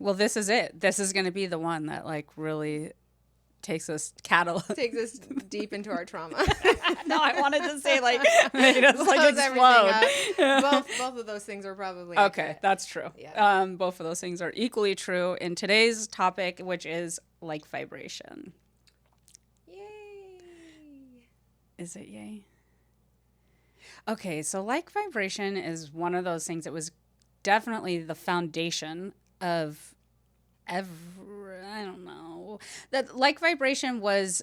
well, this is it. This is going to be the one that like really takes us takes us deep into our trauma. No, I wanted to say like made us like Blows explode. Both of those things are probably Okay, accurate. that's true. Yeah. Both of those things are equally true in today's topic, which is like vibration. Yay! Is it yay? Okay, so like vibration is one of those things that was definitely the foundation of I don't know. That like vibration was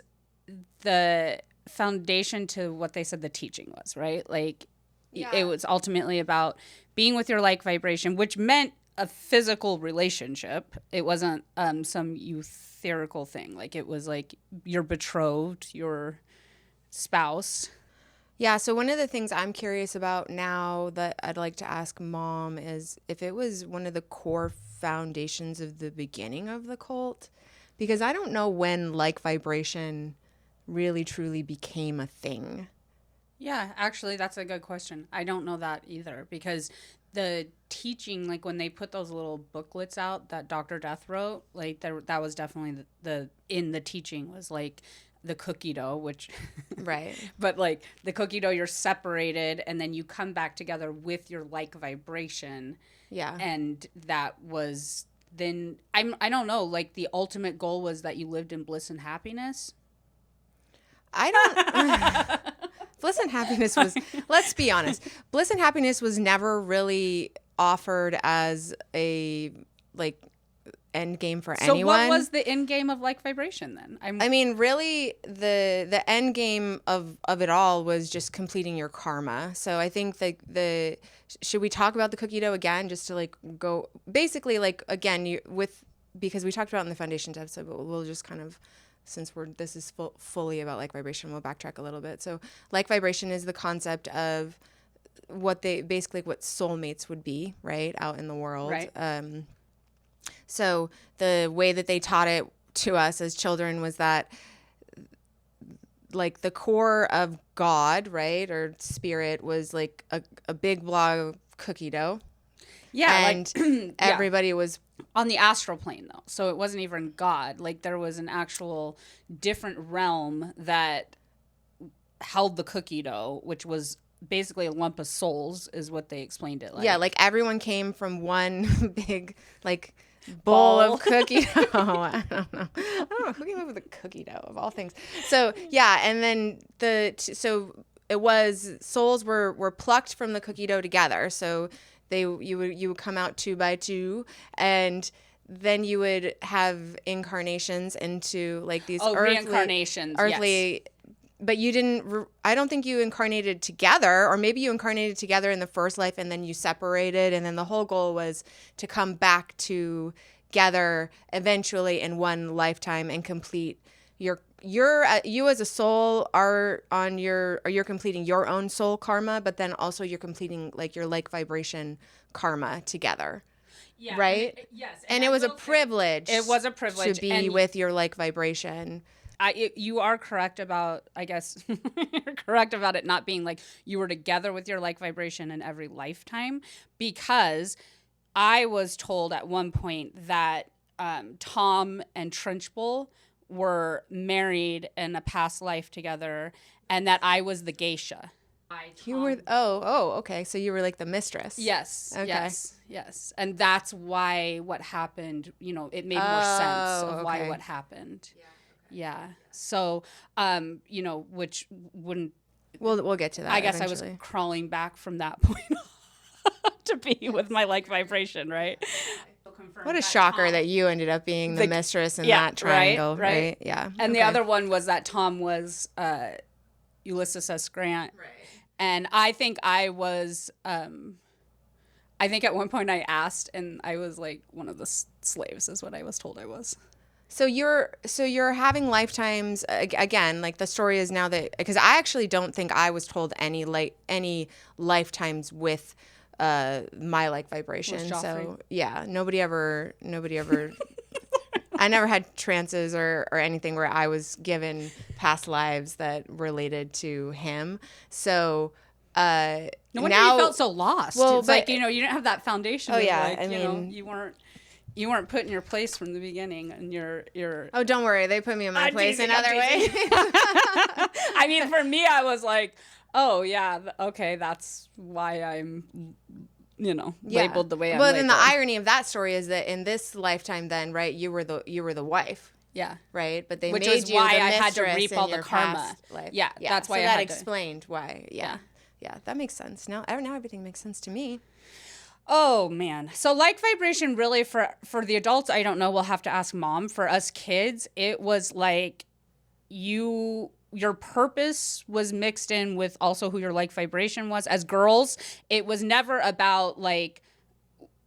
the foundation to what they said the teaching was, right? Like it was ultimately about being with your like vibration, which meant a physical relationship. It wasn't some etherical thing. Like it was like your betrothed, your spouse. Yeah, so one of the things I'm curious about now that I'd like to ask Mom is if it was one of the core foundations of the beginning of the cult, because I don't know when like vibration really truly became a thing. Yeah, actually, that's a good question. I don't know that either because the teaching, like when they put those little booklets out that Dr. Death wrote, like that was definitely the in the teaching was like the cookie dough, which Right. but like the cookie dough, you're separated and then you come back together with your like vibration. Yeah. And that was then I don't know, like the ultimate goal was that you lived in bliss and happiness. I don't Bliss and happiness was, let's be honest, bliss and happiness was never really offered as a like end game for anyone. So what was the end game of like vibration then? I mean, really, the end game of it all was just completing your karma. So I think the should we talk about the cookie dough again, just to like go basically like again because we talked about it in the foundations episode, but we'll just kind of, since this is fully about like vibration, we'll backtrack a little bit. So like vibration is the concept of what soulmates would be, right, out in the world. Right. So the way that they taught it to us as children was that like the core of God, right, or spirit was like a big blob of cookie dough. Yeah, and like, everybody was on the astral plane though. So it wasn't even God. Like there was an actual different realm that held the cookie dough, which was basically a lump of souls is what they explained it like. Yeah, like everyone came from one big like bowl of cookie dough. I don't know who came up with a cookie dough of all things. So yeah, and then so it was souls were plucked from the cookie dough together. So you would come out 2 by 2, and then you would have incarnations into like these reincarnations, earthly. Yes. But you didn't. I don't think you incarnated together, or maybe you incarnated together in the first life, and then you separated, and then the whole goal was to come back together eventually in one lifetime and complete you as a soul you're completing your own soul karma, but then also you're completing like your like vibration karma together. Yeah, right? Yes. And it was a privilege. It was a privilege to be with your like vibration. You are correct about, I guess, you're correct about it not being like you were together with your like vibration in every lifetime, because I was told at one point that Tom and Trunchbull were married in a past life together, and that I was the geisha. You were okay. So you were like the mistress. Yes. Okay. Yes. And that's why what happened. It made more sense of why what happened. Yeah. So, which wouldn't. We'll get to that. I guess eventually. I was crawling back from that point to be with my like vibration, right? What a shocker that you ended up being the mistress in that triangle, right? Yeah. And the other one was that Tom was Ulysses S. Grant. Right. And I think I was, I think at one point I asked, and I was like one of the slaves is what I was told I was. So you're having lifetimes again. Like the story is now that, because I actually don't think I was told any lifetimes with my like vibration. So yeah, nobody ever. I never had trances or anything where I was given past lives that related to him. So no wonder you felt so lost. Well, it's like you didn't have that foundation. Oh yeah, like, I mean, you weren't. You weren't put in your place from the beginning, and you're. Oh, don't worry. They put me in my place in other ways. I mean, for me, I was like, oh yeah, okay, that's why I'm, labeled the way I'm Well, labeled. then the irony of that story is that in this lifetime, then, right, you were the wife. Yeah. Right, but they Which made is you why the I had to mistress reap in all the your karma. past life. Yeah, that's why so I that had to. explained why. Yeah, that makes sense. Now everything makes sense to me. Oh man. So like vibration really for the adults, I don't know, we'll have to ask mom. For us kids, it was like your purpose was mixed in with also who your like vibration was. As girls, it was never about like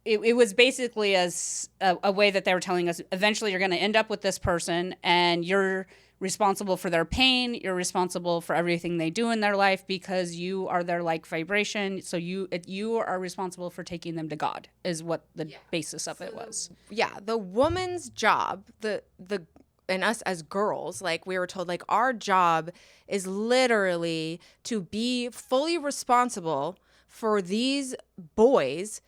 it was basically as a way that they were telling us eventually you're going to end up with this person and you're responsible for their pain. You're responsible for everything they do in their life because you are their like vibration. So you are responsible for taking them to God is what the basis of it was. Yeah, the woman's job, the and us as girls, like we were told, like our job is literally to be fully responsible for these boys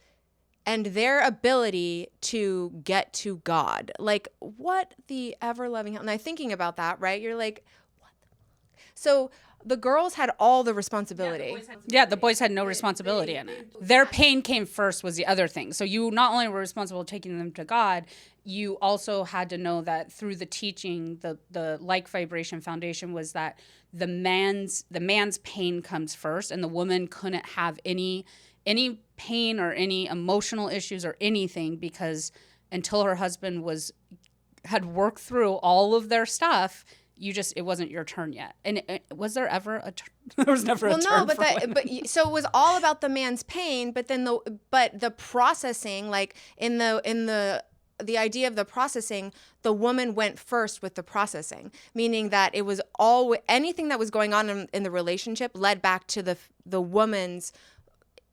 and their ability to get to God. Like, what the ever-loving hell? And I'm thinking about that, right? You're like, what the fuck? So the girls had all the responsibility. Yeah, the boys had no responsibility in it. Their pain came first was the other thing. So you not only were responsible for taking them to God, you also had to know that through the teaching, the like vibration foundation was that the man's pain comes first, and the woman couldn't have any pain or any emotional issues or anything because until her husband had worked through all of their stuff, it wasn't your turn yet. And was there ever a turn? There was never a turn. Well, no, so it was all about the man's pain, but then the processing, like in the idea of the processing, the woman went first with the processing, meaning that it was all anything that was going on in the relationship led back to the woman's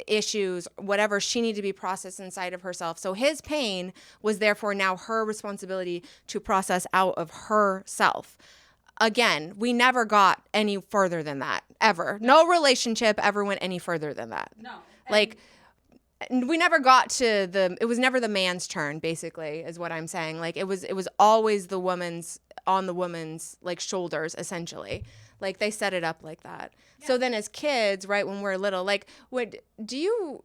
issues, whatever she needed to be processed inside of herself. So his pain was therefore now her responsibility to process out of herself. Again, we never got any further than that, ever. No relationship ever went any further than that. No. Like, we never got to it was never the man's turn, basically, is what I'm saying. Like, it was always on the woman's, like, shoulders, essentially. Like, they set it up like that. Yeah. So then as kids, right, when we're little, like, when do you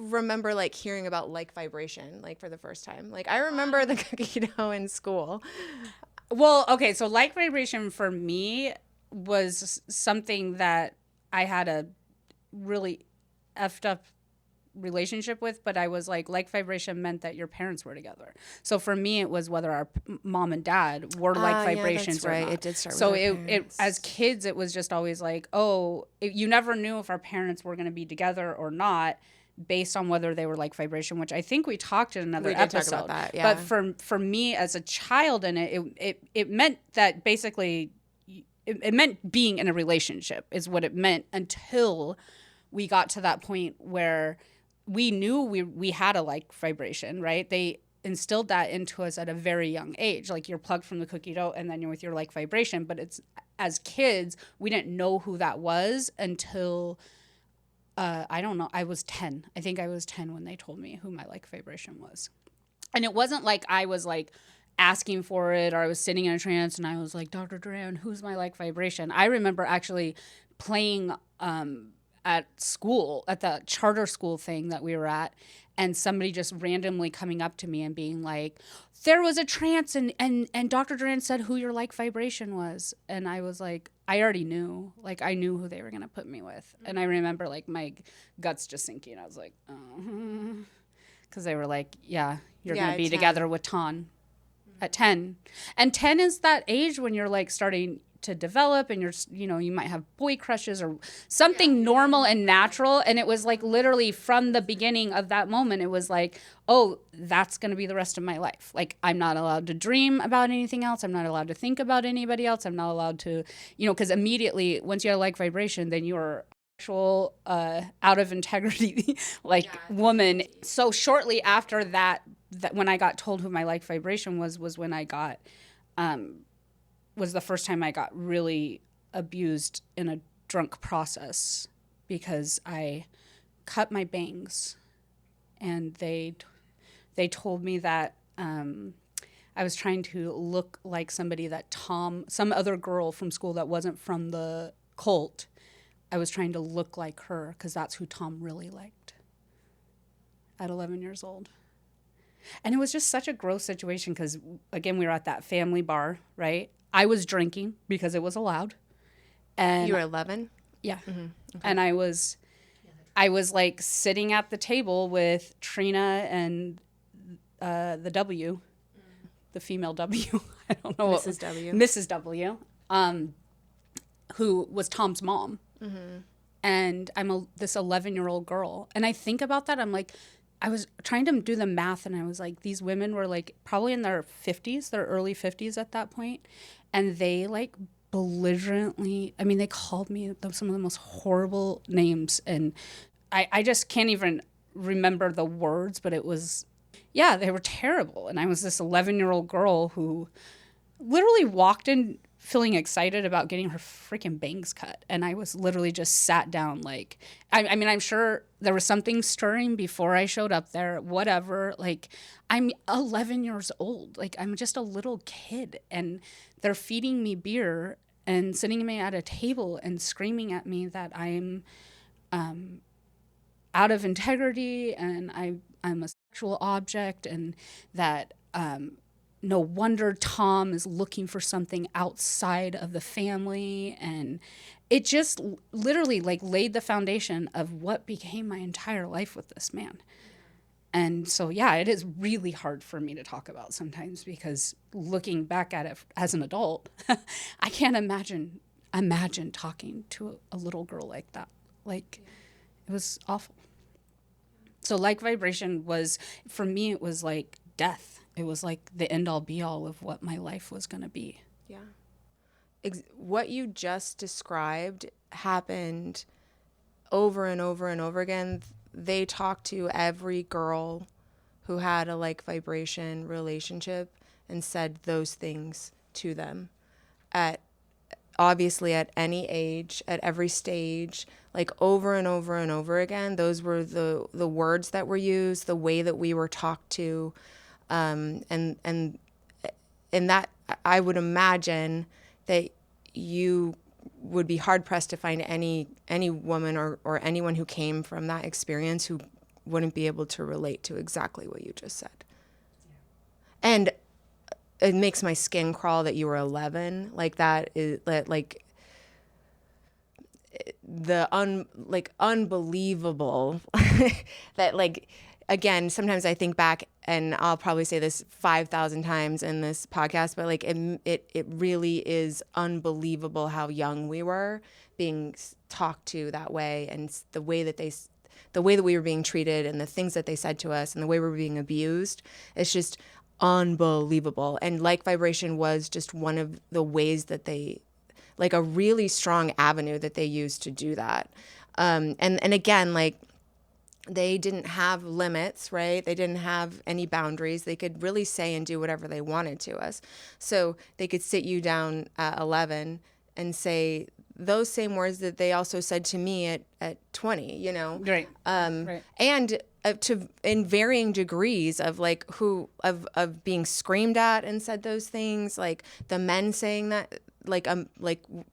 remember, like, hearing about, like, vibration, like, for the first time? Like, I remember the cookie dough in school. Well, okay, so like vibration for me was something that I had a really effed up relationship with, but I was like vibration meant that your parents were together. So for me, it was whether our mom and dad were like vibrations or not. It did start so with our it as kids, it was just always like, you never knew if our parents were going to be together or not based on whether they were like vibration, which I think we talked in another episode. Talk about that, yeah. But for me as a child in it meant that basically it meant being in a relationship is what it meant until we got to that point where we knew we had a like vibration, right? They instilled that into us at a very young age. Like you're plugged from the cookie dough and then you're with your like vibration. But it's as kids, we didn't know who that was until I don't know. I was 10. I think I was 10 when they told me who my like vibration was. And it wasn't like I was like asking for it or I was sitting in a trance and I was like, Dr. Duran, who's my like vibration? I remember actually playing at school, at the charter school thing that we were at, and somebody just randomly coming up to me and being like, there was a trance and Dr. Duran said who your like vibration was. And I was like, I already knew. Like, I knew who they were going to put me with. And I remember, like, my guts just sinking. I was like, oh. Because they were like, yeah, you're going to be together with Ton at 10. And 10 is that age when you're, like, starting to develop and you might have boy crushes or something normal and natural. And it was like literally from the beginning of that moment, it was like, oh, that's going to be the rest of my life. Like, I'm not allowed to dream about anything else. I'm not allowed to think about anybody else. I'm not allowed to, because immediately once you have like vibration, then you're actual out of integrity woman. So shortly after that when I got told who my like vibration was when I got was the first time I got really abused in a drunk process because I cut my bangs and they they told me that I was trying to look like somebody that some other girl from school that wasn't from the cult, I was trying to look like her because that's who Tom really liked at 11 years old. And it was just such a gross situation because, again, we were at that family bar, right? I was drinking because it was allowed. And You were 11? yeah. Mm-hmm. Okay. And I was like sitting at the table with Trina and the W, the female W. I don't know Mrs. W. Mrs. W, who was Tom's mom. Mm-hmm. And I'm this 11-year-old girl. And I think about that. I'm like, I was trying to do the math, and I was like, these women were like probably in their 50s, their early 50s at that point. And they like belligerently, I mean, they called me some of the most horrible names. And I just can't even remember the words, but it was, yeah, they were terrible. And I was this 11-year-old girl who literally walked in feeling excited about getting her freaking bangs cut. And I was literally just sat down like, I mean, I'm sure there was something stirring before I showed up there, whatever. Like, I'm 11 years old. Like, I'm just a little kid. And they're feeding me beer and sitting me at a table and screaming at me that I'm out of integrity and I'm a sexual object, and that no wonder Tom is looking for something outside of the family. And it just literally like laid the foundation of what became my entire life with this man. And so, yeah, it is really hard for me to talk about sometimes because looking back at it as an adult, I can't imagine talking to a little girl like that. Like, it was awful. So like vibration was, for me, it was like death. It was like the end all be all of what my life was going to be. Yeah. What you just described happened over and over and over again. They talked to every girl who had a like vibration relationship and said those things to them obviously at any age, at every stage, like over and over and over again. Those were the words that were used, the way that we were talked to. And that I would imagine that you would be hard pressed to find any woman or anyone who came from that experience who wouldn't be able to relate to exactly what you just said. Yeah. And it makes my skin crawl that you were 11. Like that is like the unbelievable that like, again, sometimes I think back, and I'll probably say this 5,000 times in this podcast, but like it really is unbelievable how young we were being talked to that way, and the way that we were being treated, and the things that they said to us, and the way we were being abused. It's just unbelievable. And like vibration was just one of the ways that they, like a really strong avenue that they used to do that. And again, like, they didn't have limits, right? They didn't have any boundaries. They could really say and do whatever they wanted to us. So they could sit you down at 11 and say those same words that they also said to me at 20, you know? Right. Right. And in varying degrees of like of being screamed at and said those things, like the men saying that, like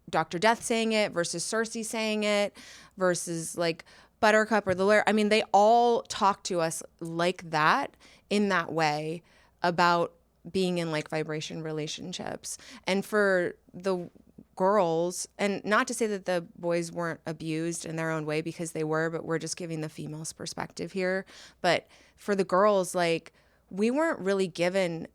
Dr. Death saying it versus Cersei saying it versus like Buttercup or the lawyer. I mean, they all talk to us like that, in that way, about being in like vibration relationships. And for the girls, and not to say that the boys weren't abused in their own way, because they were, but we're just giving the female's perspective here. But for the girls, like, we weren't really given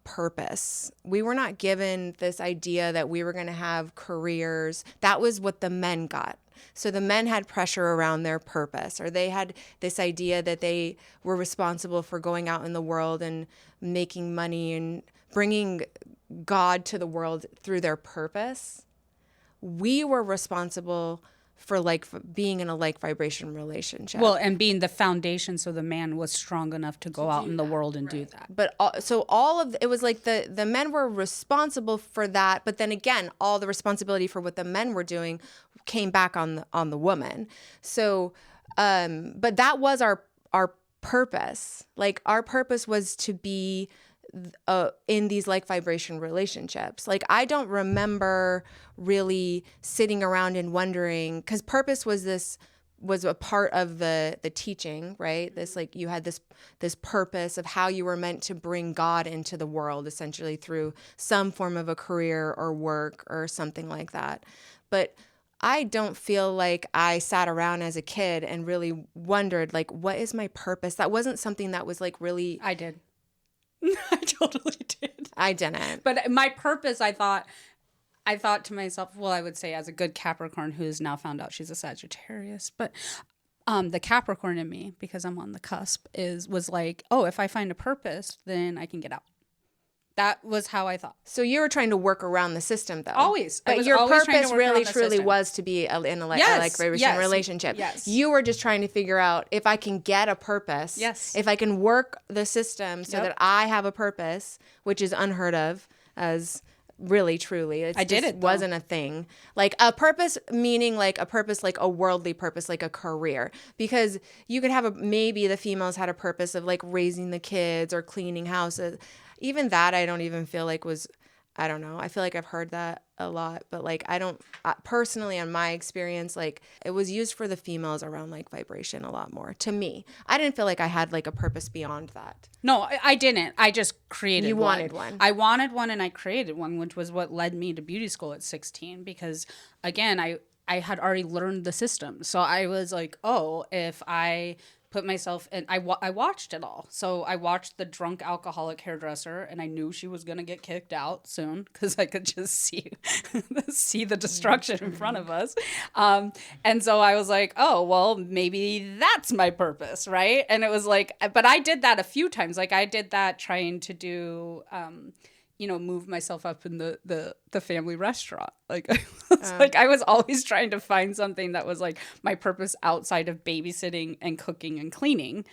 purpose. We were not given this idea that we were going to have careers. That was what the men got. So the men had pressure around their purpose, or they had this idea that they were responsible for going out in the world and making money and bringing God to the world through their purpose. We were responsible for being in a like vibration relationship. Well, and being the foundation, so the man was strong enough to go out in the world and do that. But all of it was like the men were responsible for that, but then again, all the responsibility for what the men were doing came back on the woman. So, but that was our purpose. Like our purpose was to be in these like vibration relationships. Like I don't remember really sitting around and wondering, because purpose was a part of the teaching, right? This like you had this purpose of how you were meant to bring God into the world, essentially through some form of a career or work or something like that. But I don't feel like I sat around as a kid and really wondered, like, what is my purpose? That wasn't something that was like really. I did. I totally did. I didn't. But my purpose, I thought to myself, well, I would say as a good Capricorn who's now found out she's a Sagittarius, but the Capricorn in me, because I'm on the cusp, was like, oh, if I find a purpose, then I can get out. That was how I thought. So you were trying to work around the system, though. Always. But your purpose really, truly was to be in a like vibration relationship. Yes. You were just trying to figure out if I can get a purpose. Yes. If I can work the system so that I have a purpose, which is unheard of as really, truly. I did it, though. Wasn't a thing. Like a purpose, meaning like a purpose, like a worldly purpose, like a career. Because you could have maybe the females had a purpose of like raising the kids or cleaning houses. Even that, I don't even feel like was, I don't know. I feel like I've heard that a lot, but like I don't, personally in my experience, like it was used for the females around like vibration a lot more to me. I didn't feel like I had like a purpose beyond that. No, I didn't. I just created one. You wanted one. I wanted one and I created one, which was what led me to beauty school at 16 because, again, I had already learned the system. So I was like, oh, if I put myself in, I watched it all. So I watched the drunk alcoholic hairdresser and I knew she was going to get kicked out soon because I could just see the destruction in front of us. And so I was like, oh, well, maybe that's my purpose, right? And it was like, but I did that a few times. Like I did that trying to do, move myself up in the family restaurant. Like I was always trying to find something that was like my purpose outside of babysitting and cooking and cleaning.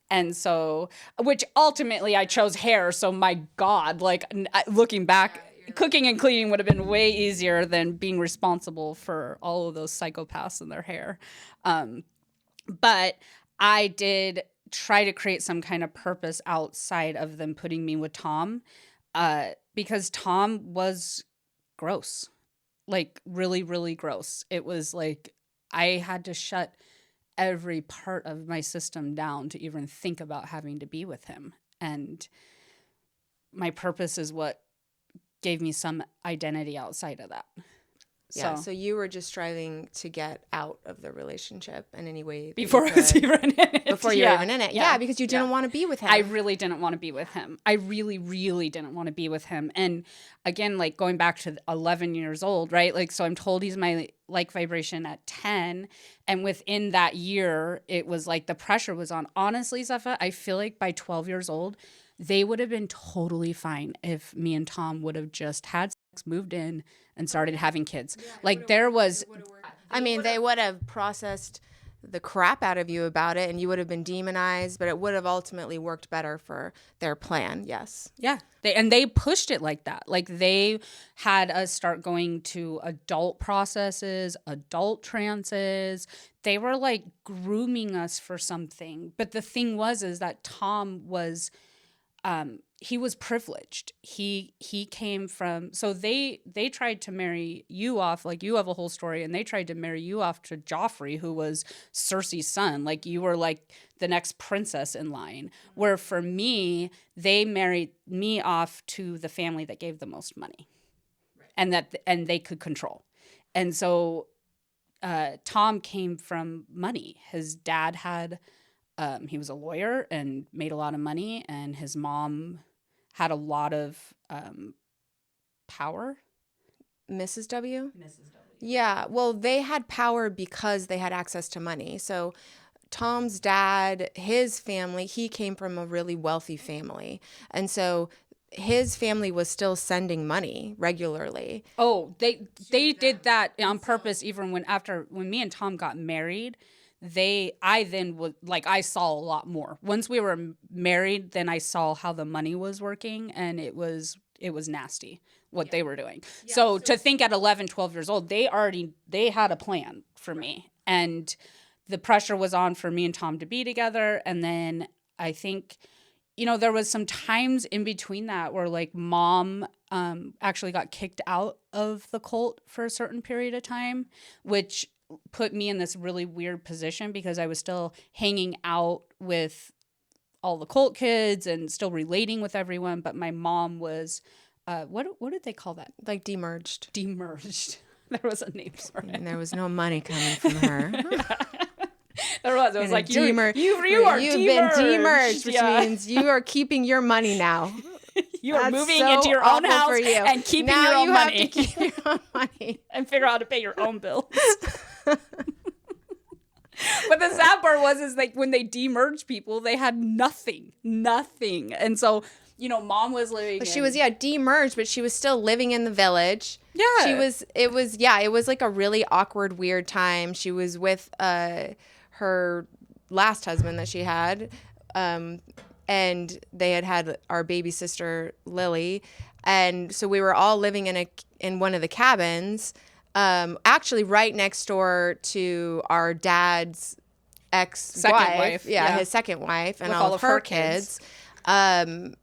And so, which ultimately I chose hair. So my God, like looking back, cooking and cleaning would have been way easier than being responsible for all of those psychopaths in their hair. But I did try to create some kind of purpose outside of them putting me with Tom. Because Tom was gross, like really, really gross. It was like I had to shut every part of my system down to even think about having to be with him. And my purpose is what gave me some identity outside of that. Yeah, so you were just striving to get out of the relationship in any way before I was even in it. Before you were even in it. Yeah, because you didn't want to be with him. I really didn't want to be with him. I really, really didn't want to be with him. And again, like going back to 11 years old, right? Like, so I'm told he's my like vibration at 10. And within that year, it was like the pressure was on. Honestly, Zepha, I feel like by 12 years old, they would have been totally fine if me and Tom would have just had sex, moved in, and started having kids. Yeah, like there was, I mean, they would have processed the crap out of you about it and you would have been demonized, but it would have ultimately worked better for their plan. Yes. Yeah. They pushed it like that. Like they had us start going to adult processes, adult trances. They were like grooming us for something. But the thing is that Tom was, he was privileged. He came from, so they tried to marry you off, like you have a whole story, and they tried to marry you off to Joffrey, who was Cersei's son. Like you were like the next princess in line. Where for me, they married me off to the family that gave the most money, right, and they could control. And so Tom came from money. His dad had, he was a lawyer and made a lot of money, and his mom had a lot of power. Mrs. W? Mrs. W. Yeah, well, they had power because they had access to money. So Tom's dad, his family, he came from a really wealthy family. And so his family was still sending money regularly. Oh, they did that on purpose. Even when me and Tom got married, I saw a lot more. Once we were married, then I saw how the money was working, and it was nasty what they were doing. Yeah, so to think at 11, 12 years old, they had a plan for me, and the pressure was on for me and Tom to be together. And then I think, there was some times in between that where like mom actually got kicked out of the cult for a certain period of time, which put me in this really weird position because I was still hanging out with all the cult kids and still relating with everyone, but my mom was what did they call that? Like demerged. Demerged. There was a name for it. And there was no money coming from her. There was. It was like you are You've demerged. been demerged, which means you are keeping your money now. You are That's moving so into your own awful house for you. and keeping now your own you money. have to keep your own money and figure out how to pay your own bills. But the sad part is like when they demerged people, they had nothing. And so, mom was living. She was demerged, but she was still living in the village. Yeah, it was like a really awkward, weird time. She was with her last husband that she had, and they had our baby sister Lily, and so we were all living in one of the cabins. Actually right next door to our dad's ex-wife. His second wife and all of her kids. And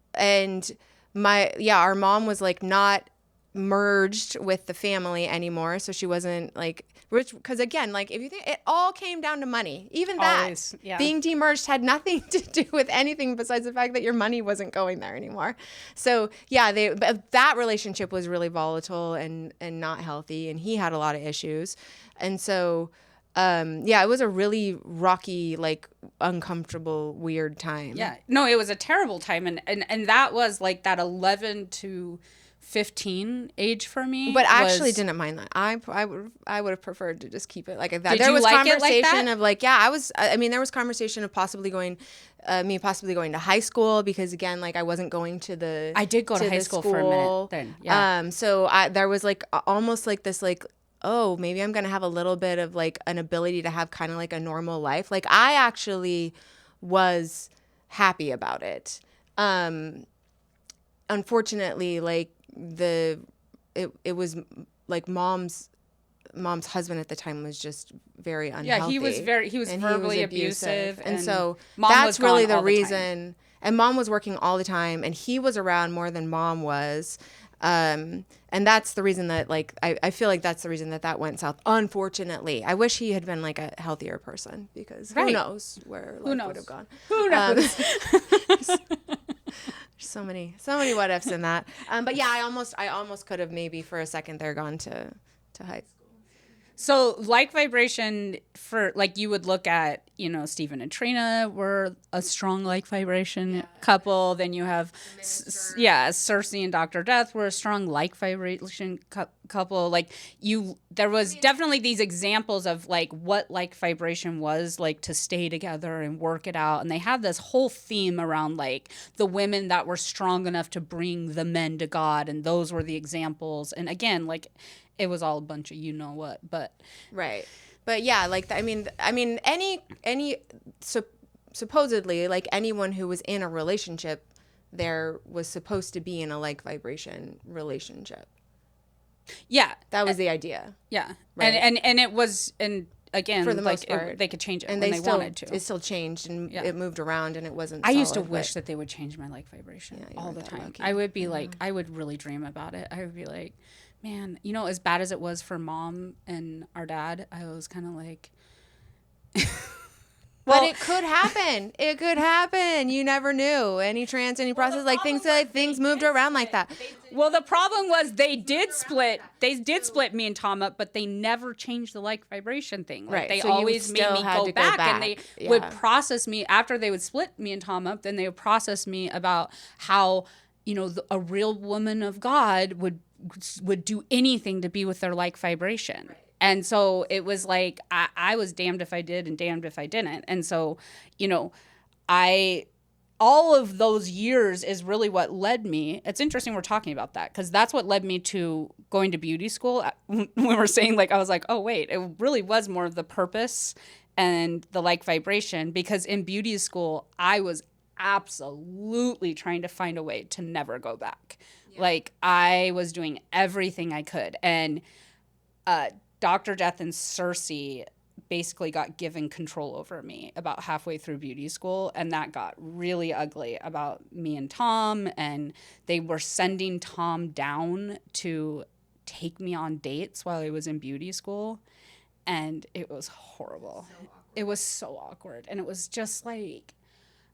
our mom was like not merged with the family anymore. So she wasn't like, because again, like if you think it all came down to money, even that being demerged had nothing to do with anything besides the fact that your money wasn't going there anymore. So that relationship was really volatile and not healthy, and he had a lot of issues. And so, it was a really rocky, like uncomfortable, weird time. Yeah, no, it was a terrible time. And that was like that 11 to 15 age for me. But I actually didn't mind that. I would have preferred to just keep it like that. Did there you was like conversation it like that? of like, there was conversation of possibly going to high school, because again, like I wasn't going to the I did go to high school for a minute then. Yeah. So there was like almost like this like, oh, maybe I'm going to have a little bit of like an ability to have kind of like a normal life. Like I actually was happy about it. Unfortunately, like it was like mom's husband at the time was just very unhealthy. Yeah, he was verbally abusive. And so that's really the reason. And mom was working all the time, and he was around more than mom was. And that's the reason that like I feel like that's the reason that went south. Unfortunately, I wish he had been like a healthier person, because who knows where life would have gone. Who knows? So many what ifs in that. But yeah, I almost could have maybe for a second there gone to high school. So like vibration, for like you would look at, Stephen and Trina were a strong like vibration couple. Then you have Cersei and Dr. Death were a strong like vibration couple. Like there was definitely these examples of like what like vibration was like to stay together and work it out. And they have this whole theme around like the women that were strong enough to bring the men to God, and those were the examples. And again, like it was all a bunch of what, but right. But yeah, like supposedly like anyone who was in a relationship there was supposed to be in a like vibration relationship. Yeah, that was the idea. Yeah, right. And it was, and again, for the most part, they could change it, and when they wanted to. It still changed, and it moved around, and it wasn't. I used to wish that they would change my like vibration all the time. Lucky. I would be like, I would really dream about it. I would be like, man, as bad as it was for mom and our dad, I was kind of like. But it could happen. It could happen. You never knew. Any process, like things moved around like that. Well, the problem was they did split me and Tom up, but they never changed the like vibration thing. Like, right. They so always made me go back, and they would process me after they would split me and Tom up. Then they would process me about how, a real woman of God would do anything to be with their like vibration. Right. And so it was like, I was damned if I did and damned if I didn't. And so, all of those years is really what led me. It's interesting we're talking about that, because that's what led me to going to beauty school. When we're saying, like, I was like, oh, wait, it really was more of the purpose and the like vibration, because in beauty school, I was absolutely trying to find a way to never go back. Yeah. Like, I was doing everything I could. And Dr. Death and Cersei basically got given control over me about halfway through beauty school, and that got really ugly about me and Tom, and they were sending Tom down to take me on dates while I was in beauty school, and it was horrible. It was so awkward, and it was just like,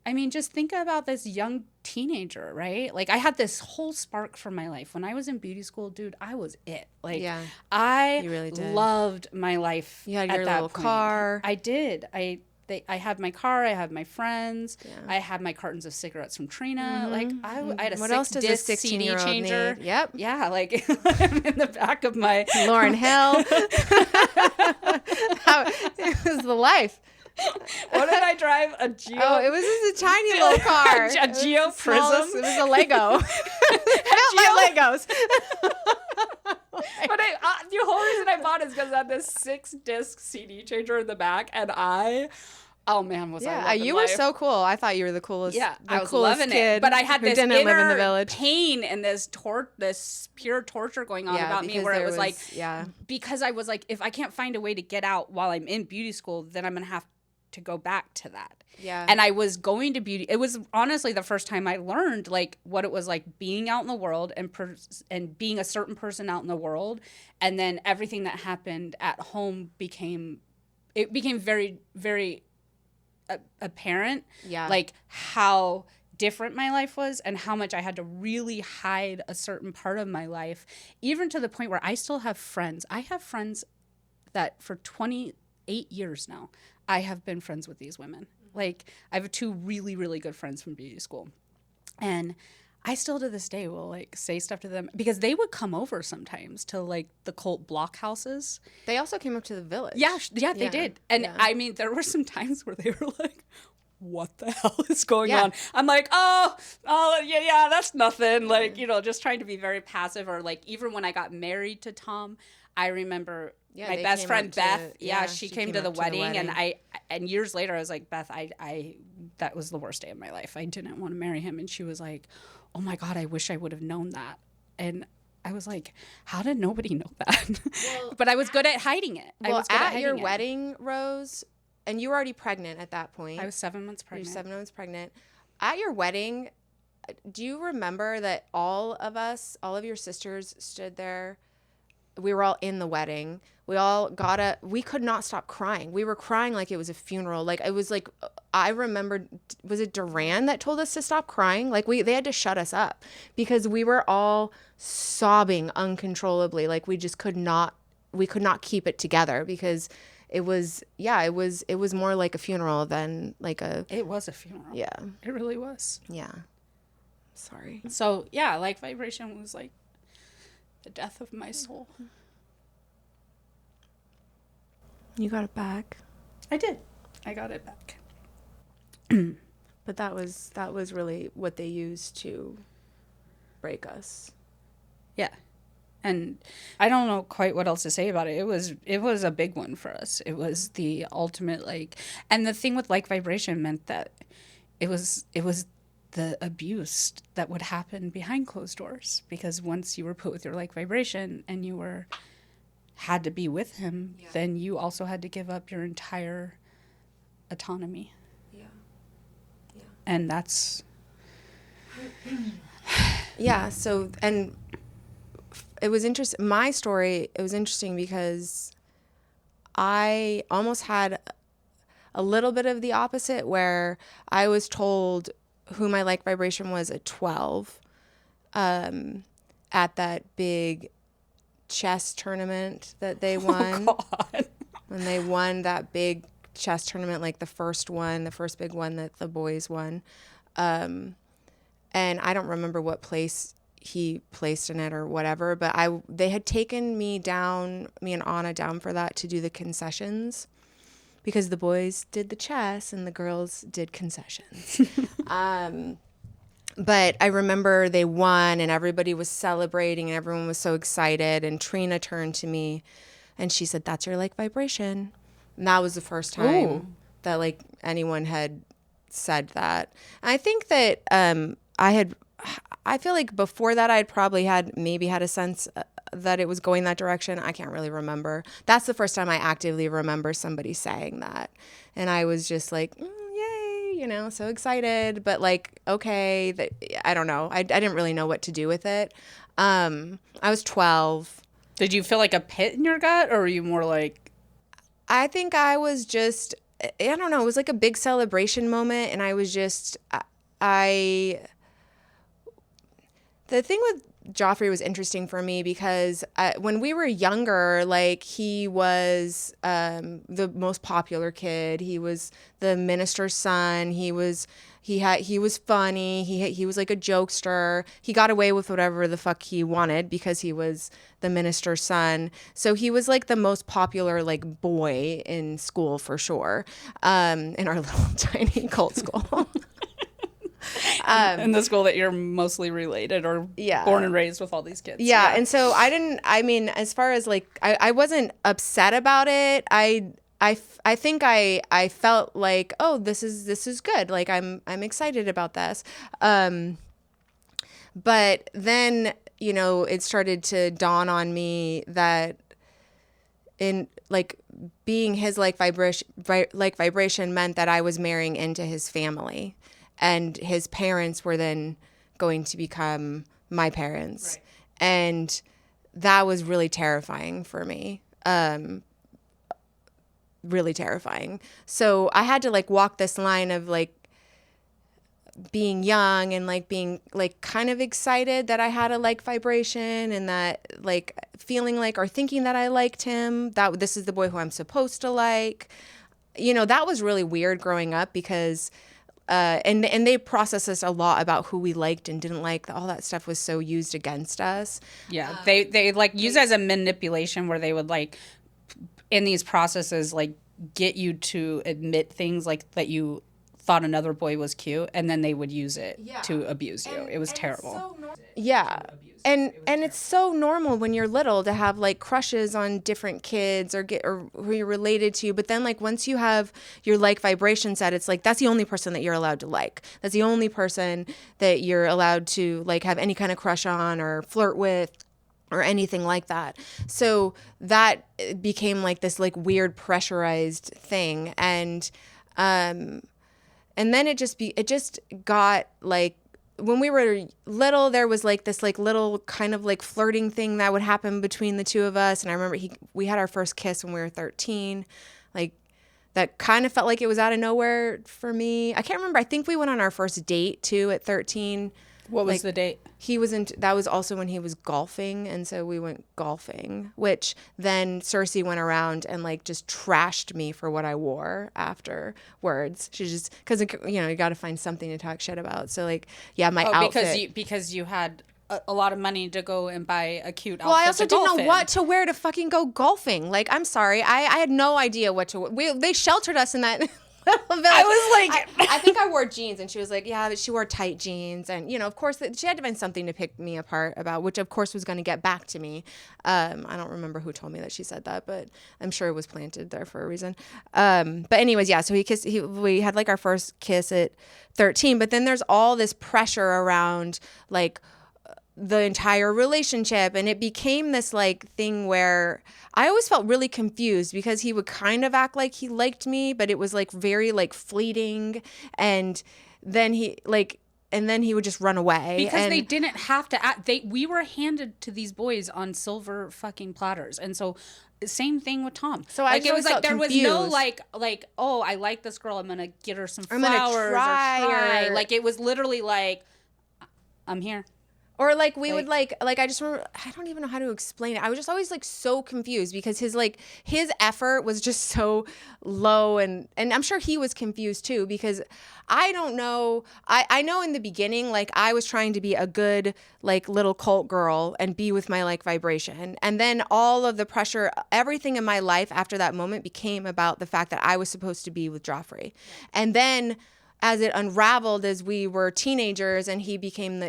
I mean, just think about this young teenager, right? Like, I had this whole spark for my life. When I was in beauty school, dude, I was it. Like, Yeah, I you really did. loved my life. You had at your that little point. car. I did. I had my car. I had my friends. Yeah. I had my cartons of cigarettes from Trina. Like, I had a What else does a six-disc CD 16-year-old changer. need? Yep. Yeah, like in the back of my Lauren Hill. It was the life. What did I drive? A Geo? Oh, it was just a tiny little car. A Geo Prism? It was a Lego. Built my Legos. But the whole reason I bought it is because it had this 6-disc CD changer in the back, and oh man, was I Yeah, loving you were life. so cool. I thought you were the coolest. Yeah, the I was coolest loving kid it. But I had who this didn't live in the inner village. pain and this pure torture going on about me, because where it there was like, yeah, because I was like, if I can't find a way to get out while I'm in beauty school, then I'm gonna have to go back to that. yeah. And I was going to beauty. It was honestly the first time I learned like what it was like being out in the world and being a certain person out in the world, and then everything that happened at home became very, very apparent. Yeah. Like how different my life was and how much I had to really hide a certain part of my life, even to the point where I still have friends. I have friends that for 28 years now, I have been friends with these women. Like, I have 2 really, really good friends from beauty school. And I still to this day will like say stuff to them because they would come over sometimes to like the cult block houses. They also came up to the village. Yeah, they did. And yeah. I mean, there were some times where they were like, what the hell is going Yeah. on? I'm like, oh, yeah, that's nothing. Like, just trying to be very passive. Or like, even when I got married to Tom, I remember my they best came friend up to- Beth. yeah, She she came came to the up to the wedding, wedding. and years later I was like, Beth, I that was the worst day of my life. I didn't want to marry him. And she was like, oh my God, I wish I would have known that. And I was like, how did nobody know that? But I was good at hiding it. I Well, was good at at hiding your it. wedding, Rose, and you were already pregnant at that point. I was 7 months You pregnant. were 7 months pregnant. At your wedding, do you remember that all of your sisters stood there? We were all in the wedding. We all we could not stop crying. We were crying like it was a funeral. Like it was like, I remembered, was it Duran that told us to stop crying? Like they had to shut us up because we were all sobbing uncontrollably. Like we could not keep it together because it was more like a funeral than like a. It was a funeral. Yeah. It really was. Yeah. Sorry. So yeah, like vibration was like the death of my soul. You got it back. I did. I got it back. But that was really what they used to break us. Yeah. And I don't know quite what else to say about it. It was a big one for us. It was the ultimate and the thing with like vibration meant that it was the abuse that would happen behind closed doors, because once you were put with your like vibration and you had to be with him, then you also had to give up your entire autonomy. Yeah. And that's Yeah, so and it was interesting. My story, it was interesting because I almost had a little bit of the opposite, where I was told who my like vibration was at 12 at that big chess tournament that they won. Oh God. When they won that big chess tournament, like the first big one that the boys won. And I don't remember what place he placed in it or whatever, but they had taken me and Anna down for that to do the concessions, because the boys did the chess and the girls did concessions. But I remember they won and everybody was celebrating and everyone was so excited, and Trina turned to me and she said, "That's your like vibration." And that was the first time that like anyone had said that. And I think that I feel like before that I'd probably had a sense that it was going that direction. I can't really remember. That's the first time I actively remember somebody saying that. And I was just like, yay, you know, so excited. But like, okay, I don't know. I didn't really know what to do with it. I was 12. Did you feel like a pit in your gut, or were you more like... I think I was just, I don't know, it was like a big celebration moment. And I was just, I the thing with Joffrey was interesting for me because when we were younger, like he was the most popular kid. He was the minister's son. He was funny. He was like a jokester. He got away with whatever the fuck he wanted because he was the minister's son. So he was like the most popular like boy in school for sure. In our little tiny cult school. In the school that you're mostly related or born and raised with all these kids. Yeah. And so I mean, as far as like, I wasn't upset about it. I think I felt like, oh, this is good. Like I'm excited about this. But then, you know, it started to dawn on me that in like being his like vibration meant that I was marrying into his family. And his parents were then going to become my parents. Right. And that was really terrifying for me. Really terrifying. So I had to like walk this line of like being young and like being like kind of excited that I had a like vibration and that like feeling like or thinking that I liked him, that this is the boy who I'm supposed to like. You know, that was really weird growing up because and they processed us a lot about who we liked and didn't like. All that stuff was so used against us. Yeah, they like use it as a manipulation where they would like in these processes like get you to admit things like that you thought another boy was cute, and then they would use it to abuse you. It was terrible. And it's so normal when you're little to have like crushes on different kids or who you're related to. But then like once you have your like vibration set, it's like that's the only person that you're allowed to like. That's the only person that you're allowed to like have any kind of crush on or flirt with or anything like that. So that became like this like weird pressurized thing. And then it just got like, when we were little, there was like this like little kind of like flirting thing that would happen between the two of us. And I remember we had our first kiss when we were 13. Like that kind of felt like it was out of nowhere for me. I can't remember. I think we went on our first date too at 13. What was the date? That was also when he was golfing, and so we went golfing, which then Cersei went around and like just trashed me for what I wore afterwards. She just, because you know, you got to find something to talk shit about. So like, yeah, my outfit. Because you had a lot of money to go and buy a cute outfit. Well, I also didn't know what to wear to fucking go golfing. Like, I'm sorry, I had no idea what to wear. They sheltered us in that. I was like, I think I wore jeans, and she was like, yeah, but she wore tight jeans, and you know, of course, she had to find something to pick me apart about, which of course was going to get back to me. I don't remember who told me that she said that, but I'm sure it was planted there for a reason. But anyways, yeah, so we had like our first kiss at 13, but then there's all this pressure around like the entire relationship, and it became this like thing where I always felt really confused because he would kind of act like he liked me, but it was like very like fleeting, and then he would just run away because they didn't have to act. We were handed to these boys on silver fucking platters, and so same thing with Tom. So like it was like there confused. was no like oh, I like this girl, I'm gonna get her some flowers or try. Like it was literally like, I'm here. Or like we would like I just remember, I don't even know how to explain it. I was just always like so confused because his effort was just so low, and I'm sure he was confused too because I don't know. I know in the beginning like I was trying to be a good like little cult girl and be with my like vibration, and then all of the pressure, everything in my life after that moment became about the fact that I was supposed to be with Joffrey, and then as it unraveled as we were teenagers and he became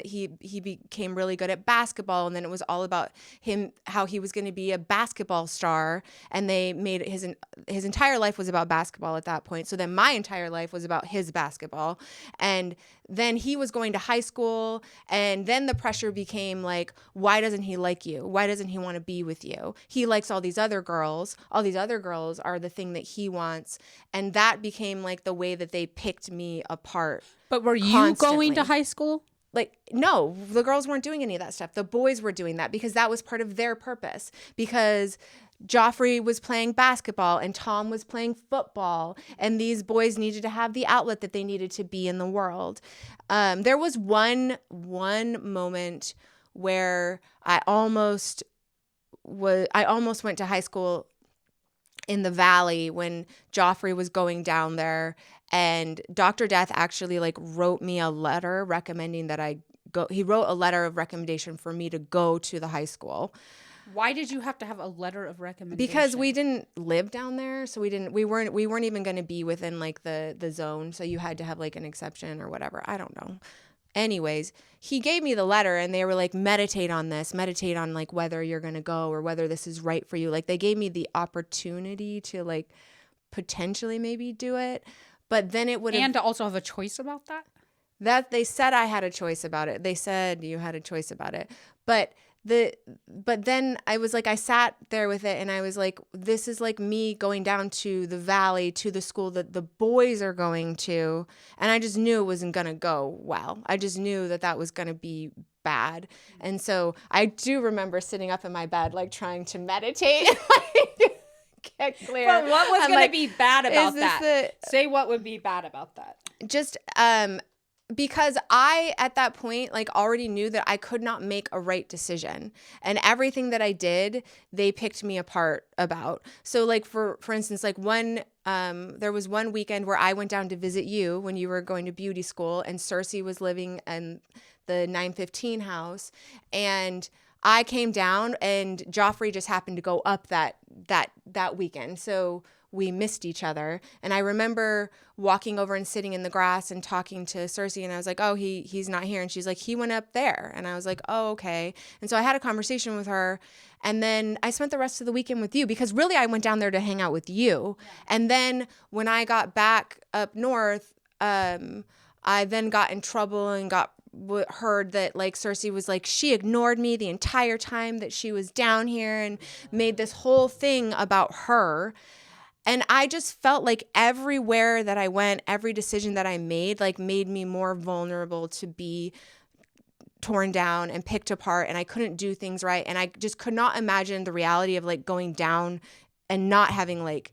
really good at basketball, and then it was all about him, how he was going to be a basketball star, and they made his entire life was about basketball at that point. So then my entire life was about his basketball, and then he was going to high school, and then the pressure became like, why doesn't he like you? Why doesn't he want to be with you? He likes all these other girls. All these other girls are the thing that he wants. And that became like the way that they picked me apart. But were you constantly. going to high school? Like, no, the girls weren't doing any of that stuff. The boys were doing that because that was part of their purpose. Because Joffrey was playing basketball and Tom was playing football, and these boys needed to have the outlet that they needed to be in the world. There was one moment where I almost went to high school in the Valley when Joffrey was going down there, and Dr. Death actually like wrote me a letter recommending that I go. He wrote a letter of recommendation for me to go to the high school. Why did you have to have a letter of recommendation? Because we didn't live down there, so we weren't even going to be within like the zone, so you had to have like an exception or whatever. I don't know. Anyways, he gave me the letter and they were like, meditate on like whether you're going to go or whether this is right for you. Like they gave me the opportunity to like potentially maybe do it, but then it would have. And to also have a choice about that? That they said I had a choice about it. They said you had a choice about it. But then I was like, I sat there with it and I was like, this is like me going down to the Valley to the school that the boys are going to. And I just knew it wasn't going to go well. I just knew that was going to be bad. And so I do remember sitting up in my bed, like trying to meditate. Get clear. But what was going like, to be bad about that? Say what would be bad about that. Just, because I, at that point, like already knew that I could not make a right decision, and everything that I did, they picked me apart about. So like, for instance, like there was one weekend where I went down to visit you when you were going to beauty school, and Cersei was living in the 915 house, and I came down and Joffrey just happened to go up that weekend. So we missed each other. And I remember walking over and sitting in the grass and talking to Cersei, and I was like, oh, he's not here. And she's like, he went up there. And I was like, oh, okay. And so I had a conversation with her, and then I spent the rest of the weekend with you, because really I went down there to hang out with you. Yeah. And then when I got back up north, I then got in trouble and heard that like Cersei was like, she ignored me the entire time that she was down here and made this whole thing about her. And I just felt like everywhere that I went, every decision that I made, like made me more vulnerable to be torn down and picked apart, and I couldn't do things right. And I just could not imagine the reality of like going down and not having like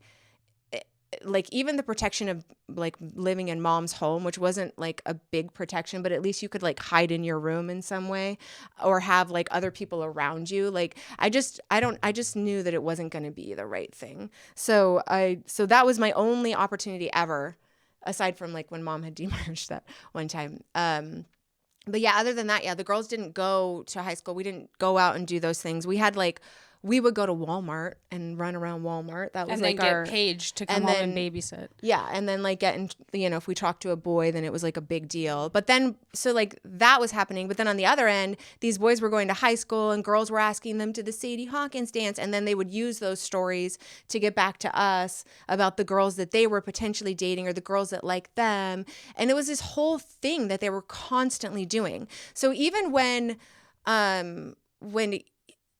even the protection of like living in mom's home, which wasn't like a big protection, but at least you could like hide in your room in some way or have like other people around you. Like I just knew that it wasn't going to be the right thing. So that was my only opportunity ever, aside from like when mom had demerged that one time. But yeah, other than that, yeah, the girls didn't go to high school. We didn't go out and do those things. We would go to Walmart and run around Walmart. That was and like then get Paige to come home and babysit. Yeah, and then like if we talked to a boy, then it was like a big deal. But then, so like that was happening. But then on the other end, these boys were going to high school and girls were asking them to the Sadie Hawkins dance. And then they would use those stories to get back to us about the girls that they were potentially dating or the girls that liked them. And it was this whole thing that they were constantly doing. So even when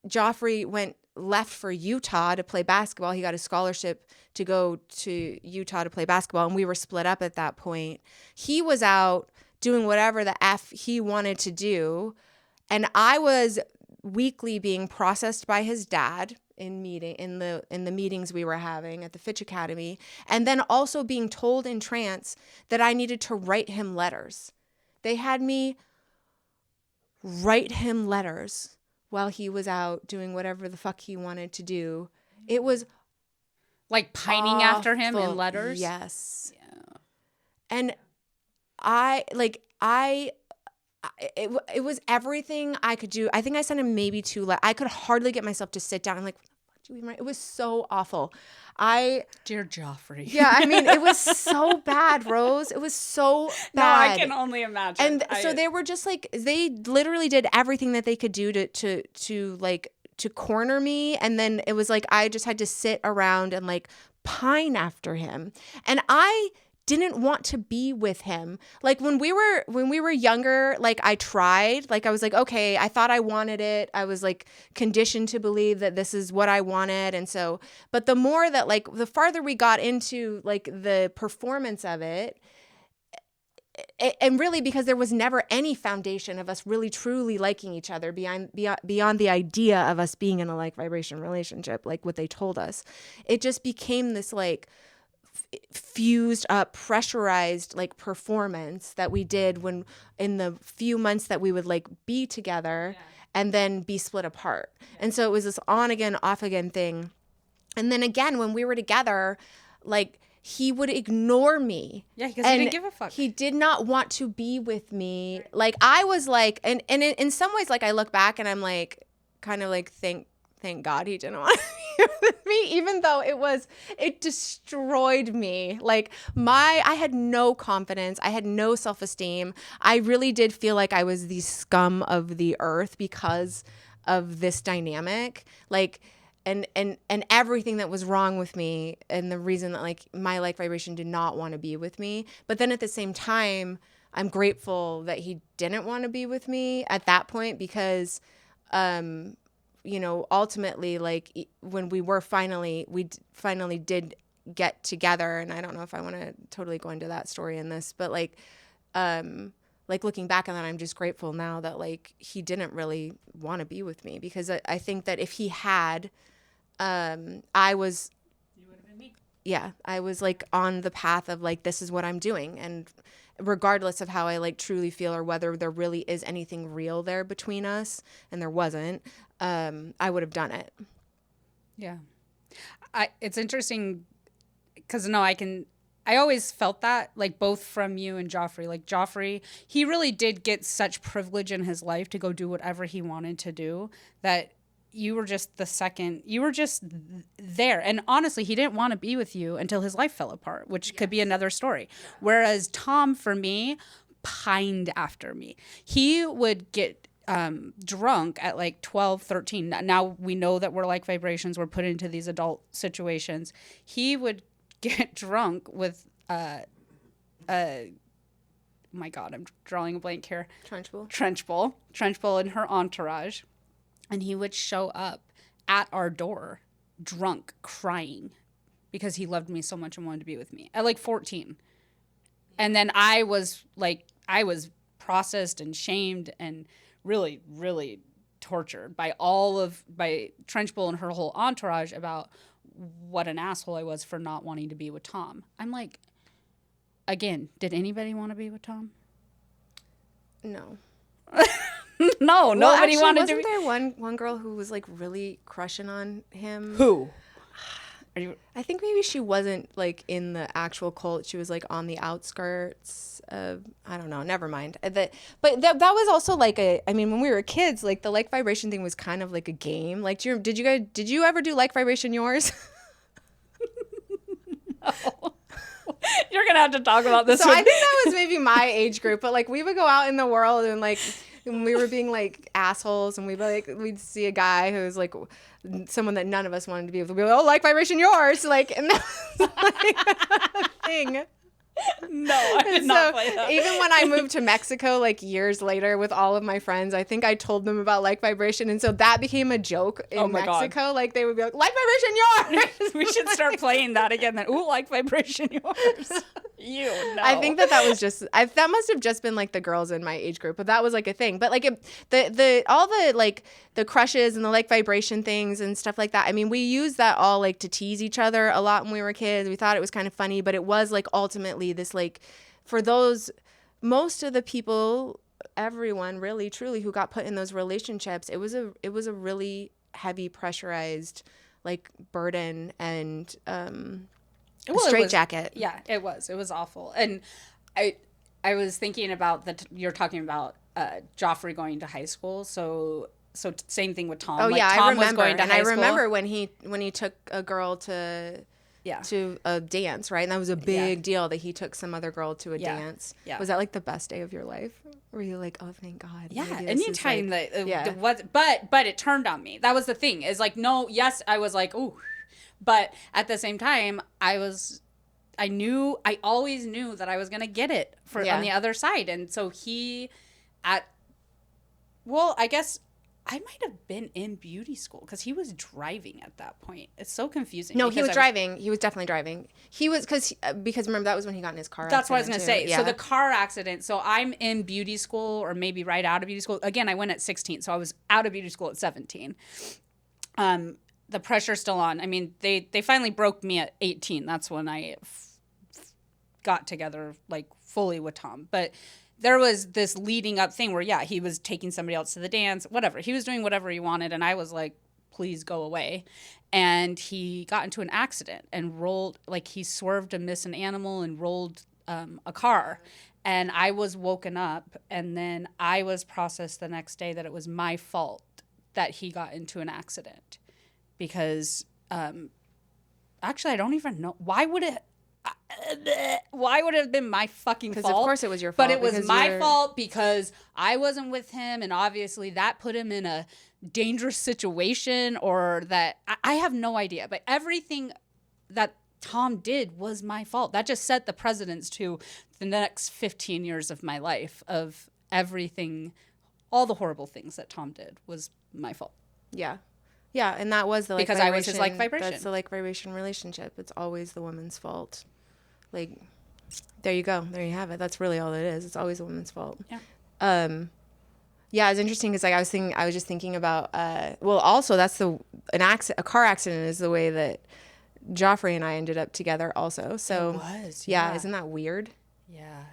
Joffrey left for Utah to play basketball. He got a scholarship to go to Utah to play basketball, and we were split up at that point. He was out doing whatever the F he wanted to do, and I was weekly being processed by his dad in the meetings we were having at the Fitch Academy, and then also being told in trance that I needed to write him letters. They had me write him letters while he was out doing whatever the fuck he wanted to do. It was like pining awful. After him in letters? Yes. Yeah. And it was everything I could do. I think I sent him maybe 2 letters. I could hardly get myself to sit down. I'm like, you even write? It was so awful. I Dear Joffrey. Yeah, I mean, it was so bad, Rose. It was so No, I bad. can only imagine. And so they were just like, they literally did everything that they could do to corner me. And then it was like, I just had to sit around and like pine after him. And I didn't want to be with him. Like when we were younger, like I tried, like I was like, okay, I thought I wanted it. I was like conditioned to believe that this is what I wanted. And so, but the more that like, the farther we got into like the performance of it, and really because there was never any foundation of us really truly liking each other beyond the idea of us being in a like vibration relationship, like what they told us, it just became this like fused up, pressurized like performance that we did when in the few months that we would like be together and then be split apart. And so it was this on again, off again thing. And then again, when we were together, like he would ignore me. Yeah, because he didn't give a fuck. He did not want to be with me. Like I was like, and in some ways, like I look back and I'm like, kind of like, thank God he didn't want to be with me, even though it destroyed me. Like I had no confidence. I had no self-esteem. I really did feel like I was the scum of the earth because of this dynamic. Like, and everything that was wrong with me and the reason that like my like vibration did not want to be with me. But then at the same time, I'm grateful that he didn't want to be with me at that point because, you know, ultimately, like when we finally did get together, and I don't know if I want to totally go into that story in this, but like looking back on that, I'm just grateful now that like he didn't really want to be with me because I think that if he had, you would have been me. Yeah, I was like on the path of like, this is what I'm doing. And regardless of how I like truly feel or whether there really is anything real there between us, and there wasn't, I would have done it. Yeah. It's interesting because I always felt that like both from you and Joffrey, like Joffrey, he really did get such privilege in his life to go do whatever he wanted to do that you were just there. And honestly, he didn't want to be with you until his life fell apart, which could be another story. Whereas Tom, for me, pined after me. He would get drunk at like 12, 13. Now we know that we're like vibrations. We're put into these adult situations. He would get drunk with, my God, I'm drawing a blank here. Trenchbull and her entourage. And he would show up at our door drunk, crying because he loved me so much and wanted to be with me at like 14. And then I was processed and shamed and really, really tortured by Trenchbull and her whole entourage about what an asshole I was for not wanting to be with Tom. I'm like, again, did anybody want to be with Tom? No. No, nobody actually, wanted to be. Wasn't there one girl who was like really crushing on him? Who? I think maybe she wasn't like in the actual cult. She was like on the outskirts of, I don't know, never mind. But that was also like when we were kids, like the like vibration thing was kind of like a game. Like, did you ever do like vibration yours? No. You're going to have to talk about this. So I think that was maybe my age group, but like we would go out in the world and like, when we were being like assholes and we'd see a guy who was like someone that none of us wanted to be with. We'd be like, oh, like vibration yours. Like, and that was like a thing. No, I did not play that. Even when I moved to Mexico, like years later with all of my friends, I think I told them about like vibration. And so that became a joke in Mexico. God. Like they would be like vibration yours. We should start playing that again then. Ooh, like vibration yours. You know. I think that was just, that must have just been like the girls in my age group, but that was like a thing. But like all the like the crushes and the like vibration things and stuff like that. I mean, we used that all like to tease each other a lot when we were kids. We thought it was kind of funny, but it was like ultimately this like, for those, most of the people, everyone really truly who got put in those relationships, it was a really heavy pressurized like burden and straitjacket. Yeah, it was awful. And I was thinking about you're talking about Joffrey going to high school. So So same thing with Tom. Oh like, yeah, Tom I remember. was going to and high I school. remember when he took a girl to Yeah. a dance, right? And that was a big deal that he took some other girl to a dance. Yeah. Was that like the best day of your life? Were you like, oh, thank God? Yeah, maybe this is, anytime like, that was, but it turned on me. That was the thing. Is like, no, yes, I was like, ooh, but at the same time, I always knew that I was gonna get it on the other side, and so I guess I might have been in beauty school because he was driving at that point. It's so confusing. No, he was driving. He was definitely driving. He was because remember that was when he got in his car. That's what I was gonna say. Yeah. So the car accident. So I'm in beauty school, or maybe right out of beauty school. Again, I went at 16, so I was out of beauty school at 17. The pressure's still on. I mean, they finally broke me at 18. That's when I got together like fully with Tom. But there was this leading up thing where, yeah, he was taking somebody else to the dance, whatever. He was doing whatever he wanted, and I was like, please go away. And he got into an accident and rolled, like he swerved to miss an animal and rolled a car. And I was woken up, and then I was processed the next day that it was my fault that he got into an accident. Because actually, I don't even know. Why would it have been my fucking fault? Because of course it was your fault. But it was my fault because I wasn't with him, and obviously that put him in a dangerous situation, or that I have no idea. But everything that Tom did was my fault. That just set the precedence to the next 15 years of my life, of everything, all the horrible things that Tom did was my fault. Yeah. Yeah, and that was the like because vibration. I was his like vibration. That's the like vibration relationship. It's always the woman's fault. Like, there you go. There you have it. That's really all it is. It's always the woman's fault. Yeah. Yeah, it's interesting because like I was just thinking about. Well, also that's a car accident is the way that Joffrey and I ended up together. Also, so it was. Yeah, isn't that weird? Yeah.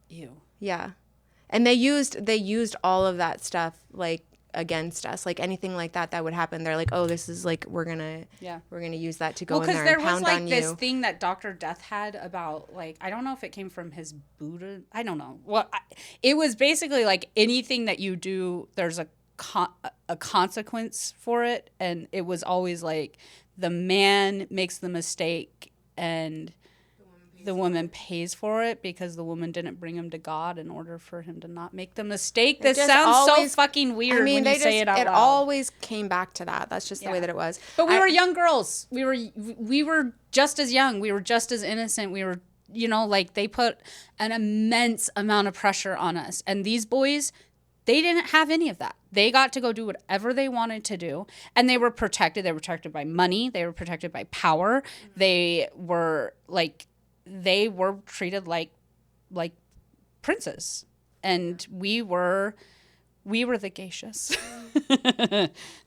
Ew. Yeah, and they used all of that stuff like against us, like anything like that would happen. They're like, oh, this is like we're gonna use that to go in there and pound on you. Because there was like this thing that Dr. Death had about, like, I don't know if it came from his Buddha, I don't know. Well, it was basically like anything that you do, there's a consequence for it, and it was always like the man makes the mistake and the woman pays for it because the woman didn't bring him to God in order for him to not make the mistake. This sounds so fucking weird when you say it out loud. It always came back to that. That's just the way that it was. But we were young girls. We were just as young. We were just as innocent. We were, like, they put an immense amount of pressure on us. And these boys, they didn't have any of that. They got to go do whatever they wanted to do. And they were protected. They were protected by money. They were protected by power. They were treated like princes, and we were the geishas.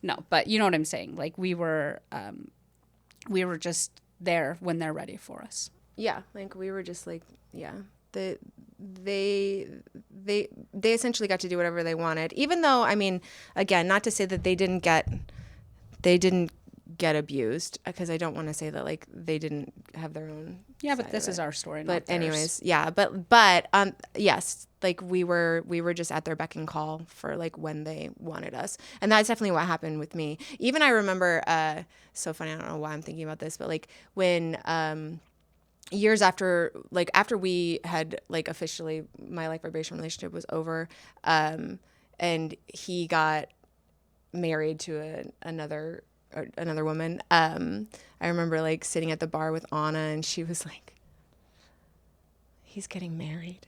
No, but you know what I'm saying. Like we were just there when they're ready for us. Yeah, like we were just like, yeah. They essentially got to do whatever they wanted, even though, I mean, again, not to say that they didn't get abused, because I don't want to say that like they didn't have their own. Yeah, but this is our story. But not theirs. anyways, yeah, but yes, like we were just at their beck and call for like when they wanted us, and that's definitely what happened with me. Even I remember, so funny. I don't know why I'm thinking about this, but like when years after we had like officially my like vibration relationship was over, and he got married to another woman. I remember like sitting at the bar with Anna, and she was like, he's getting married.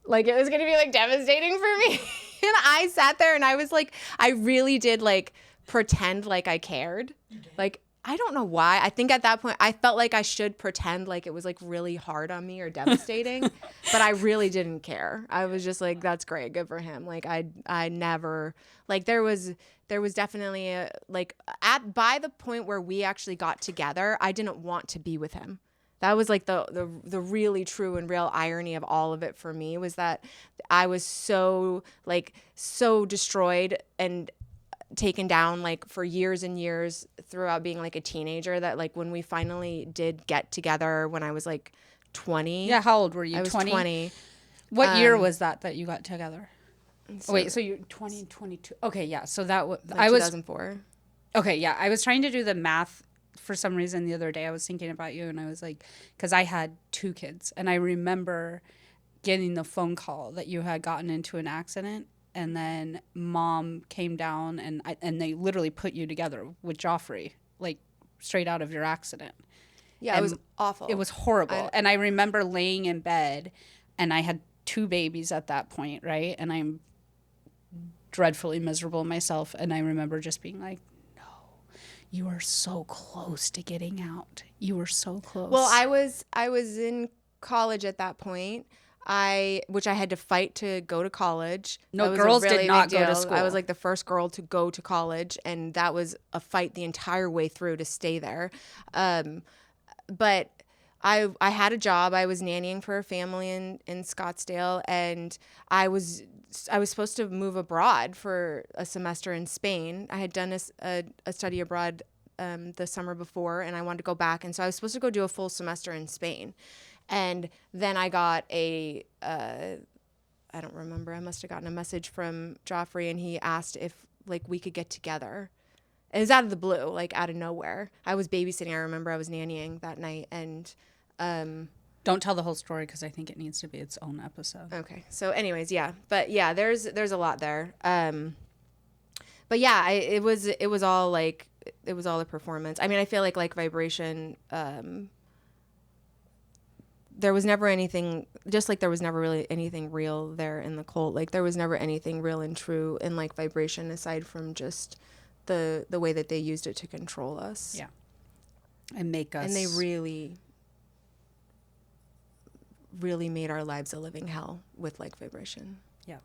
Like it was going to be like devastating for me. And I sat there and I was like, I really did like pretend like I cared. Like, I don't know why. I think at that point I felt like I should pretend like it was like really hard on me or devastating, but I really didn't care. I was just like, that's great. Good for him. Like I never, like there was definitely by the point where we actually got together, I didn't want to be with him. That was like the really true and real irony of all of it for me, was that I was so destroyed and taken down like for years and years throughout being like a teenager, that like when we finally did get together when I was like 20. Yeah, how old were you? I was 20. What year was that you got together? So, Wait, so you're 2022. Okay, yeah. So that like I was 2004. okay, yeah. I was trying to do the math for some reason the other day. I was thinking about you and I was like, because I had two kids and I remember getting the phone call that you had gotten into an accident and then mom came down and they literally put you together with Joffrey, like straight out of your accident. Yeah, it was And it awful. was horrible. I And I remember laying in bed and I had two babies at that point, right? And I'm dreadfully miserable myself. And I remember just being like, no, you are so close to getting out. You were so Well, close. I was in college at that point. Which I had to fight to go to college. No, That was a girls did really big not go to deal. I was school. like the first girl to go to college, and that was a fight the entire way through to stay there. Um, but I had a job. I was nannying for a family in Scottsdale, and I was supposed to move abroad for a semester in Spain. I had done a study abroad the summer before, and I wanted to go back, and so I was supposed to go do a full semester in Spain. And then I got I don't remember. I must have gotten a message from Joffrey, and he asked if like we could get together. It was out of the blue, like out of nowhere. I was babysitting. I remember I was nannying that night, and Don't tell the whole story because I think it needs to be its own episode. okay. So, anyways, yeah, but yeah, there's a lot there. But yeah, it was all like it was all a performance. I mean, I feel like vibration. There was never anything, just like there was never really anything real there in the cult. Like there was never anything real and true in like vibration aside from just the way that they used it to control us. Yeah. And make us. And they really really made our lives a living hell with like vibration. Yeah,